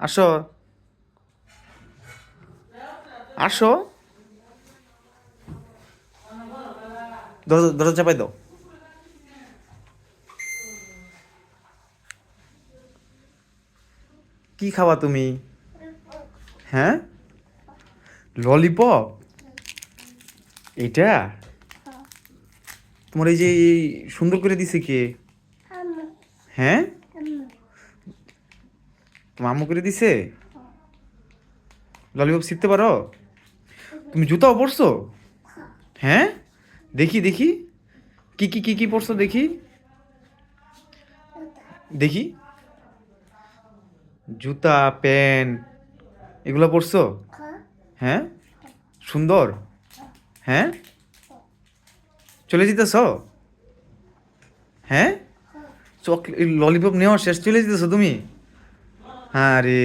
আসো, আসো। দরজা দরজা চাপাই দাও। কি খাবা তুমি? হ্যাঁ, ললিপপ। এটা তোমার এই যে এই সুন্দর করে দিছে কে? হ্যাঁ, তোমার আম্মু করে দিছে। ললিপপ ছিঁড়তে পারো? তুমি জুতাও পরছো? হ্যাঁ, দেখি দেখি। কি পরছো দেখি? দেখি। জুতা, প্যান্ট এগুলো পরছো? হ্যাঁ, সুন্দর। হ্যাঁ, চলে যেতেছ? হ্যাঁ, চকলেট ললিপপ নেওয়া শেষ, চলে যেতেছো তুমি? হ্যাঁ রে।